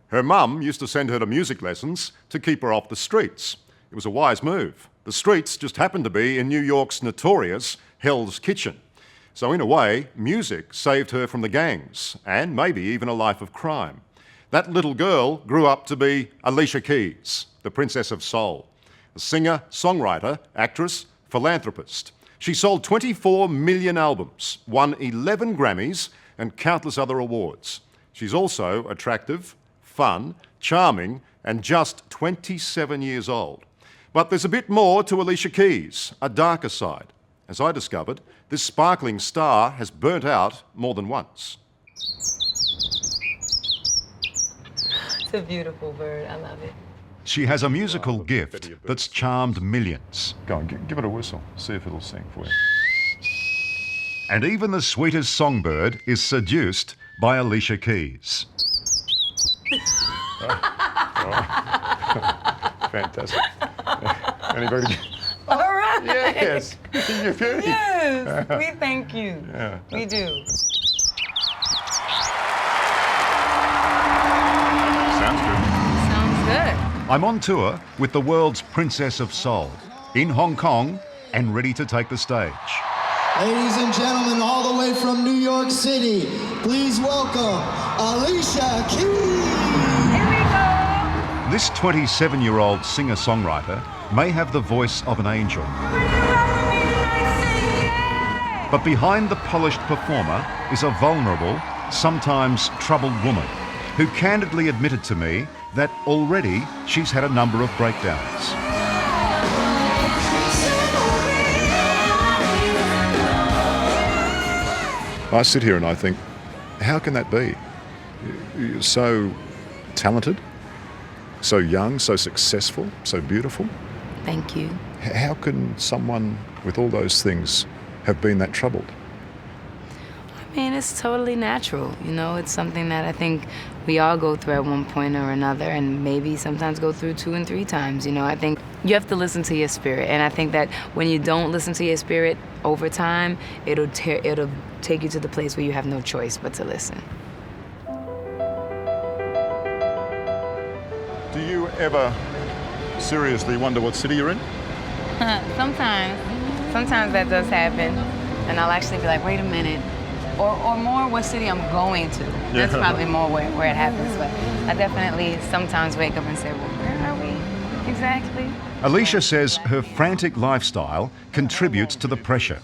Her mum used to send her to music lessons to keep her off the streets. It was a wise move. The streets just happened to be in New York's notorious Hell's Kitchen. So in a way, music saved her from the gangs and maybe even a life of crime. That little girl grew up to be Alicia Keys, the Princess of Soul, a singer, songwriter, actress, philanthropist. She sold 24 million albums, won 11 Grammys and countless other awards. She's also attractive, fun, charming, and just 27 years old. But there's a bit more to Alicia Keys, a darker side. As I discovered, this sparkling star has burnt out more than once. It's a beautiful bird. I love it. She has a musical gift that's charmed millions. Go on, give it a whistle. See if it'll sing for you. And even the sweetest songbird is seduced by Alicia Keys. Fantastic. Anybody? All right. Yes. Yes. We thank you. Yeah. We do. Sounds good. Sounds good. I'm on tour with the world's Princess of Soul, in Hong Kong and ready to take the stage. Ladies and gentlemen, all the way from New York City, please welcome Alicia Keys. Here we go. This 27-year-old singer-songwriter may have the voice of an angel. But behind the polished performer is a vulnerable, sometimes troubled woman who candidly admitted to me that already she's had a number of breakdowns. I sit here and I think, how can that be? You're so talented, so young, so successful, so beautiful. Thank you. How can someone with all those things have been that troubled? I mean, it's totally natural. You know, it's something that I think we all go through at one point or another, and maybe sometimes go through 2 and 3 times. You know, I think you have to listen to your spirit, and I think that when you don't listen to your spirit over time, it'll take you to the place where you have no choice but to listen. Do you ever seriously wonder what city you're in? Sometimes that does happen, and I'll actually be like, wait a minute. Or more what city I'm going to. That's probably more where it happens. But I definitely sometimes wake up and say, well, where are we exactly? Alicia says her frantic lifestyle contributes to the pressure.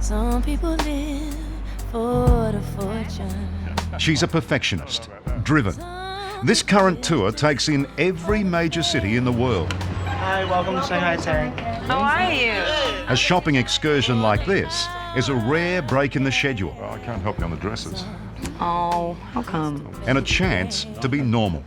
Some people live for the fortune. She's a perfectionist, driven. This current tour takes in every major city in the world. Hi, welcome to Shanghai, Terry. How are you? A shopping excursion like this is a rare break in the schedule. Oh, I can't help you on the dresses. Oh, how come? And a chance to be normal.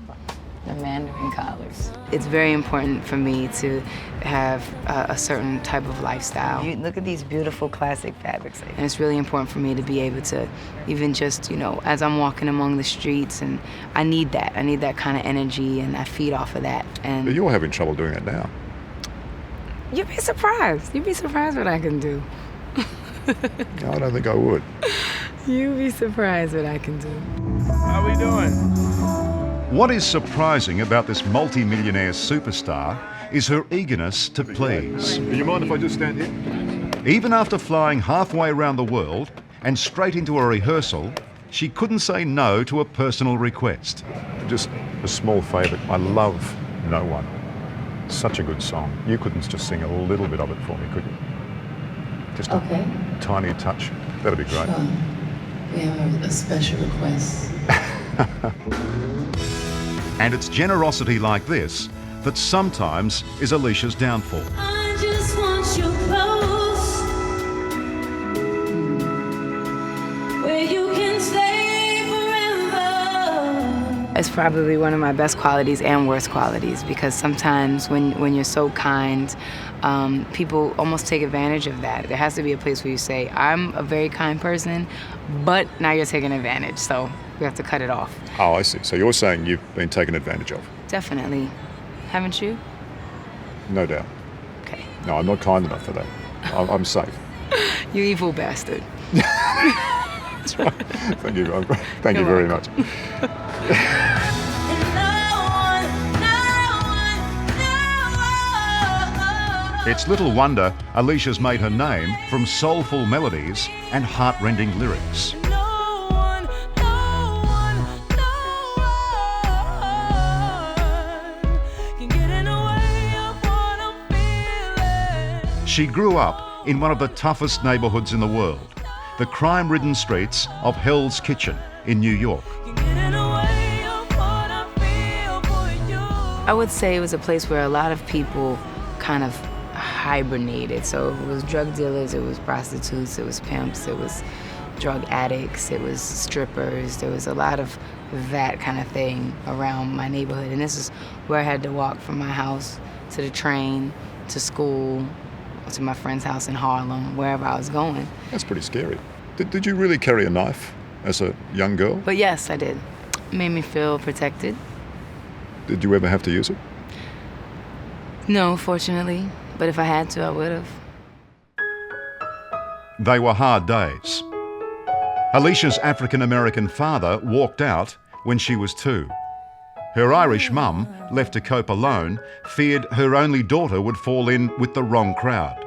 The Mandarin collars. It's very important for me to have a certain type of lifestyle. You look at these beautiful classic fabrics. And it's really important for me to be able to even just, you know, as I'm walking among the streets, and I need that. I need that kind of energy, and I feed off of that. And But you're having trouble doing it now. you'd be surprised. You'd be surprised what I can do. No, I don't think I would. You'd be surprised what I can do. How we doing? What is surprising about this multi-millionaire superstar is her eagerness to please. Do you mind if I just stand here? Even after flying halfway around the world and straight into a rehearsal, she couldn't say no to a personal request. Just a small favour. I love No One. Such a good song. You couldn't just sing a little bit of it for me, could you? Just a tiny touch. That'd be great. We have a special request. And it's generosity like this that sometimes is Alicia's downfall. I just want you close, where you can stay forever. It's probably one of my best qualities and worst qualities, because sometimes when you're so kind, people almost take advantage of that. There has to be a place where you say, I'm a very kind person, but now you're taking advantage, so we have to cut it off. Oh, I see. So you're saying you've been taken advantage of? Definitely. Haven't you? No doubt. Okay. No, I'm not kind enough for that. I'm safe. You evil bastard. Thank you. Thank you very much. It's little wonder Alicia's made her name from soulful melodies and heartrending lyrics. She grew up in one of the toughest neighbourhoods in the world, the crime-ridden streets of Hell's Kitchen in New York. I would say it was a place where a lot of people kind of hibernated. So it was drug dealers, it was prostitutes, it was pimps, it was drug addicts, it was strippers. There was a lot of that kind of thing around my neighborhood. And this is where I had to walk from my house to the train, to school, to my friend's house in Harlem, wherever I was going. That's pretty scary. Did you really carry a knife as a young girl? But yes, I did. It made me feel protected. Did you ever have to use it? No, fortunately. But if I had to, I would have. They were hard days. Alicia's African-American father walked out when she was 2. Her Irish mum, left to cope alone, feared her only daughter would fall in with the wrong crowd.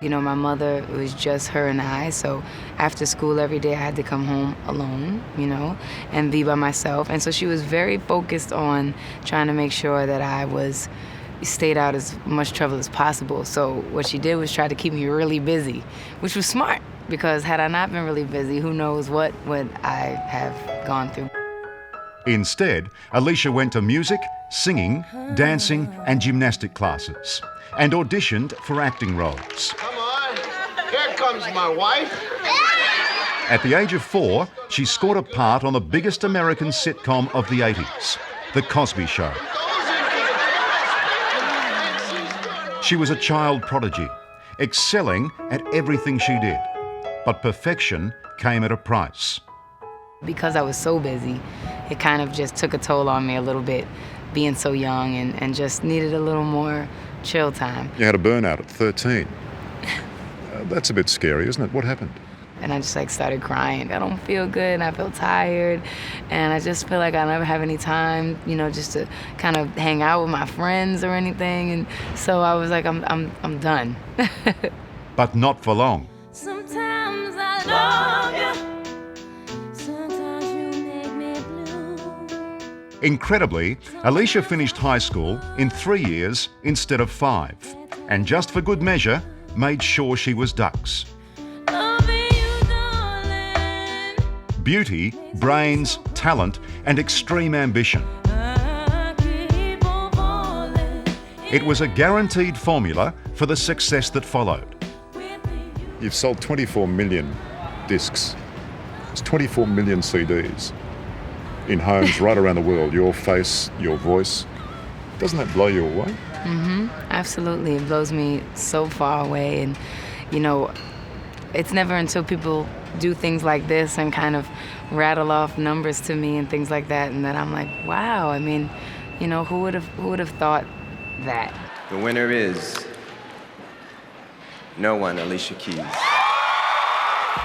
You know, my mother, it was just her and I, so after school every day I had to come home alone, you know, and be by myself. And so she was very focused on trying to make sure that I stayed out as much trouble as possible. So what she did was try to keep me really busy, which was smart, because had I not been really busy, who knows what would I have gone through. Instead, Alicia went to music, singing, dancing and gymnastic classes and auditioned for acting roles. Come on, here comes my wife. At the age of 4, she scored a part on the biggest American sitcom of the 80s, The Cosby Show. She was a child prodigy, excelling at everything she did, but perfection came at a price. Because I was so busy, it kind of just took a toll on me a little bit, being so young and just needed a little more chill time. You had a burnout at 13. That's a bit scary, isn't it? What happened? And I just started crying. I don't feel good and I feel tired and I just feel like I never have any time, you know, just to kind of hang out with my friends or anything. And so I was like, I'm done. But not for long. Sometimes I love you. Sometimes you make me blue. Incredibly, Alicia finished high school in 3 years instead of 5, and just for good measure, made sure she was dux. Beauty, brains, talent, and extreme ambition. It was a guaranteed formula for the success that followed. You've sold 24 million discs. It's 24 million CDs in homes right around the world. Your face, your voice. Doesn't that blow you away? Mm-hmm. Absolutely. It blows me so far away. And, you know, it's never until people do things like this and kind of rattle off numbers to me and things like that, and then I'm like, wow. I mean, you know, who would have thought that? The winner is no one, Alicia Keys.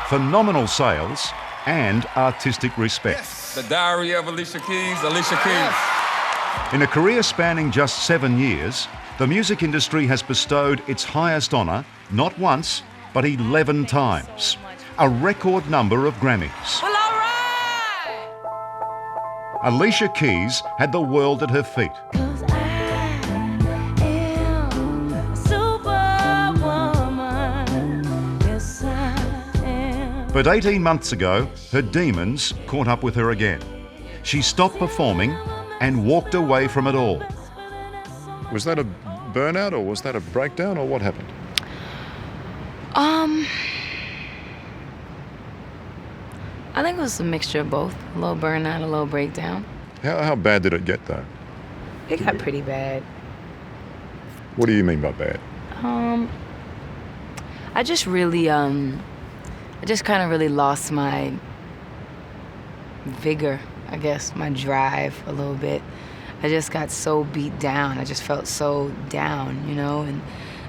Phenomenal sales and artistic respect. The Diary of Alicia Keys, Alicia Keys. In a career spanning just 7 years, the music industry has bestowed its highest honour not once, but 11 times. A record number of Grammys. Well, all right. Alicia Keys had the world at her feet. 'Cause I am a superwoman. Yes, I am. But 18 months ago, her demons caught up with her again. She stopped performing and walked away from it all. Was that a burnout or was that a breakdown or what happened? I think it was a mixture of both. A little burnout, a little breakdown. How bad did it get though? It got pretty bad. What do you mean by bad? I just really, I just kind of really lost my vigor, I guess, my drive a little bit. I just got so beat down. I just felt so down, you know, and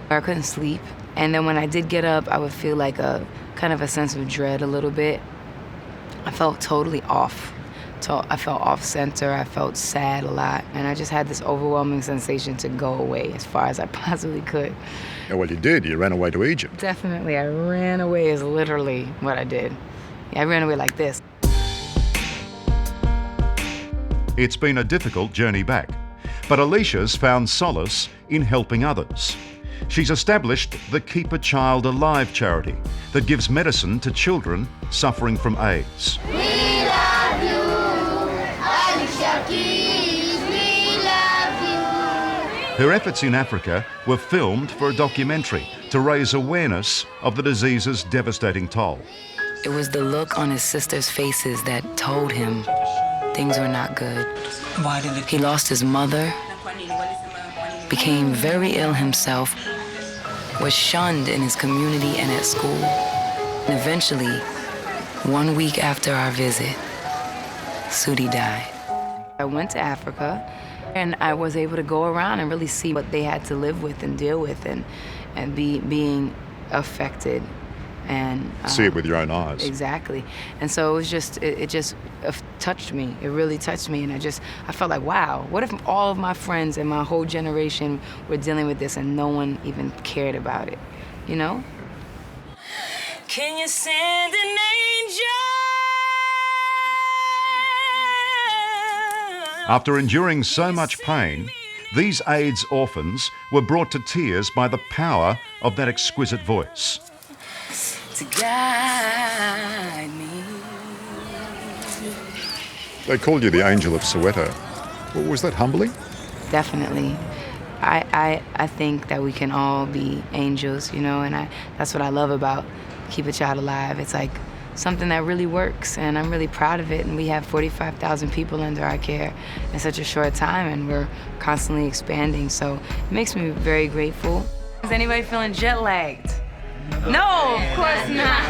I couldn't sleep. And then when I did get up, I would feel like a kind of a sense of dread a little bit. I felt totally off, I felt off center, I felt sad a lot, and I just had this overwhelming sensation to go away as far as I possibly could. Yeah, well, you did. You ran away to Egypt. Definitely, I ran away is literally what I did. I ran away like this. It's been a difficult journey back, but Alicia's found solace in helping others. She's established the Keep a Child Alive charity that gives medicine to children suffering from AIDS. We love you, Alicia Keys, we love you. Her efforts in Africa were filmed for a documentary to raise awareness of the disease's devastating toll. It was the look on his sisters' faces that told him things were not good. Why did it? He lost his mother, became very ill himself, was shunned in his community and at school. And eventually, 1 week after our visit, Sudi died. I went to Africa, and I was able to go around and really see what they had to live with and deal with and being affected. And See it with your own eyes. Exactly. And so it was just, it just touched me. It really touched me. And I felt like, wow, what if all of my friends and my whole generation were dealing with this and no one even cared about it, you know? Can you send an angel? After enduring so much pain, these AIDS orphans were brought to tears by the power of that exquisite voice. To guide me. They called you the Angel of Soweto. Well, was that humbling? Definitely. I think that we can all be angels, you know, and that's what I love about Keep a Child Alive. It's like something that really works, and I'm really proud of it. And we have 45,000 people under our care in such a short time, and we're constantly expanding. So it makes me very grateful. Is anybody feeling jet lagged? No, of course not.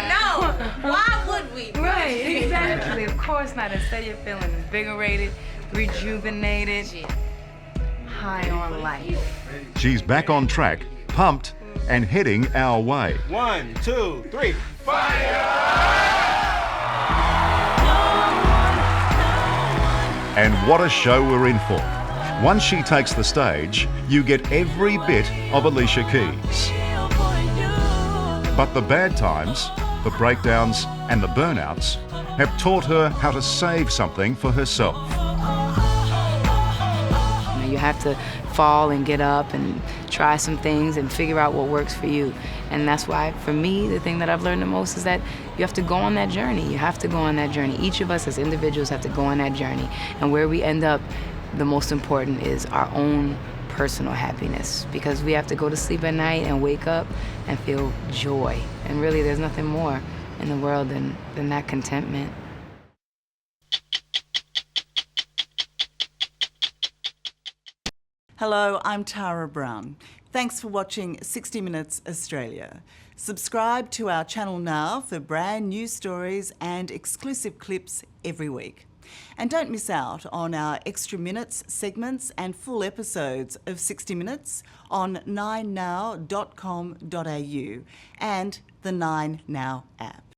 No, why would we? Right, exactly. Of course not. Instead, you're feeling invigorated, rejuvenated, high on life. She's back on track, pumped, and heading our way. 1, 2, 3. And what a show we're in for. Once she takes the stage, you get every bit of Alicia Keys. But the bad times, the breakdowns and the burnouts have taught her how to save something for herself. You have to fall and get up and try some things and figure out what works for you. And that's why, for me, the thing that I've learned the most is that you have to go on that journey. You have to go on that journey. Each of us as individuals have to go on that journey. And where we end up, the most important is our own personal happiness, because we have to go to sleep at night and wake up and feel joy. And really, there's nothing more in the world than that contentment. Hello, I'm Tara Brown. Thanks for watching 60 Minutes Australia. Subscribe to our channel now for brand new stories and exclusive clips every week. And don't miss out on our extra minutes, segments and full episodes of 60 Minutes on 9now.com.au and the 9Now app.